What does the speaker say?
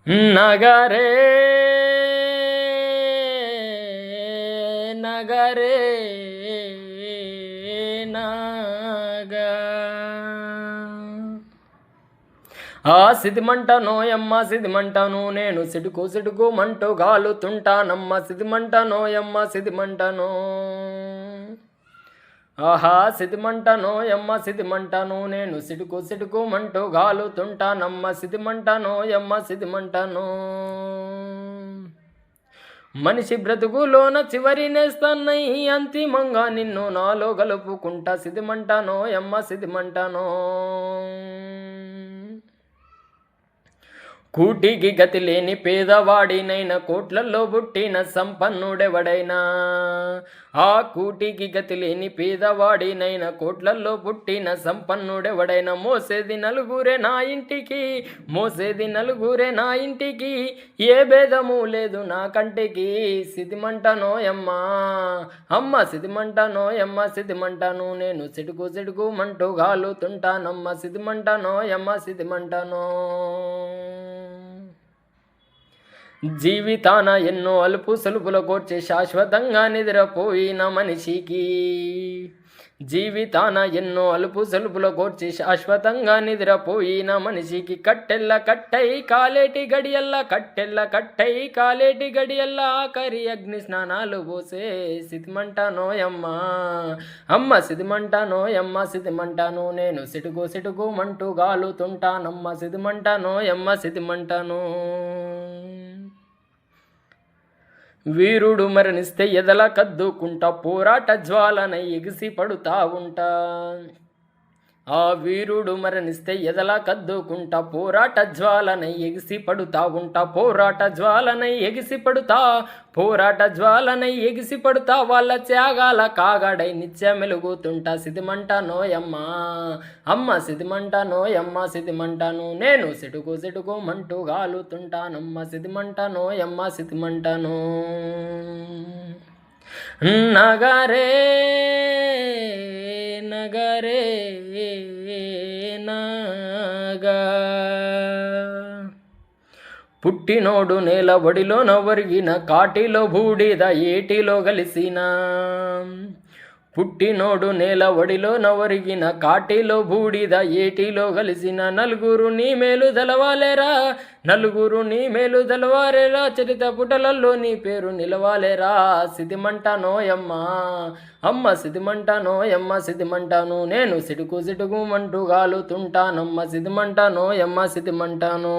నగరే నగరే నాగా ఆ సిదిమంటనోయమ్మ సిదిమంటను నేను సిడుకు సిడుకు మంటూ గాలుతుంటానమ్మ సిదిమంటనోయమ్మ సిదిమంటను ఆహా సిదిమంటనోయమ్మ సిదిమంటను నేను సిడుకు సిడుకు మంటూ గాలుతుంటానమ్మ సిదిమంటనోయమ్మ సిదిమంటను మనిషి బ్రతుకులోన చివరి నేస్తన్నయి అంతిమంగా నిన్ను నాలో గలుపుకుంటా సిదిమంటనోయమ్మ సిదిమంటనో కూటికి గతి లేని పేదవాడినైనా కోట్లలో పుట్టిన సంపన్నుడెవడైనా ఆ కూటికి గతి లేని పేదవాడినైనా కోట్లలో పుట్టిన సంపన్నుడెవడైనా మోసేది నలుగురే నా ఇంటికి మోసేది నలుగురే నా ఇంటికి ఏ భేదము లేదు నా కంటికి సిదిమంటనోయమ్మా అమ్మ సిదిమంటనోయమ్మ సిదిమంటను నేను సిడుకు సిడుకు మంటూ గాలుతుంటానమ్మ సిదిమంటనోయమ్మ సిదిమంటనో జీవితాన ఎన్నో అలుపు సలుపుల కోర్చే శాశ్వతంగా నిద్రపోయిన మనిషికి జీవితాన ఎన్నో అలుపు సలుపుల కోర్చి శాశ్వతంగా నిద్రపోయిన మనిషికి కట్టెల్ల కట్టై కాలేటి గడియల్ల కట్టెల్ల కట్టై కాలేటి గడియల్ల ఆఖరి అగ్ని స్నానాలు పోసే సిదిమంటనోయమ్మ అమ్మ సిదిమంటనోయమ్మ సిదిమంటను నేను సిటుకు సిటుకు మంటూ గాలుతుంటానమ్మ సిదిమంటనోయమ్మ సిదిమంటను వీరుడు మరణిస్తే ఎదల కద్దుకుంటా పోరాట జ్వాలన ఎగిసి పడుతా ఉంటా ఆ వీరుడు మరణిస్తే ఎదల కద్దుకుంటా పోరాట జ్వాలన ఎగిసి పడుతా ఉంటా పోరాట జ్వాలన ఎగిసి పడుతా పోరాట జ్వాలన ఎగిసి పడుతా వాళ్ళ త్యాగాల కాగాడై నిత్య మెలుగుతుంటా సిదిమంటనోయమ్మ అమ్మ సిదిమంటనోయమ్మ సిదిమంటను నేను సిటుకు సిటుకు మంటూ గాలుతుంటానమ్మ సిదిమంటనోయమ్మ సిదిమంటను నగరే నగరే నాగా పుట్టినోడు నేల ఒడిలో నవరిగిన కాటిలో బూడిద ఏటిలో కలిసిన పుట్టినోడు నేల ఒడిలో నవరిగిన కాటిలో బూడిద ఏటిలో కలిసిన నలుగురు నీ మేలు తెలవాలేరా నలుగురు నీ మేలు తెలవారేరా చరిత పుటలలో నీ పేరు నిలవాలేరా సిదిమంటనోయమ్మ అమ్మ సిదిమంటనోయమ్మ సిదిమంటను నేను సిడుకు సిడుకు మంటూ గాలుతుంటానమ్మ సిదిమంటనోయమ్మ సిదిమంటను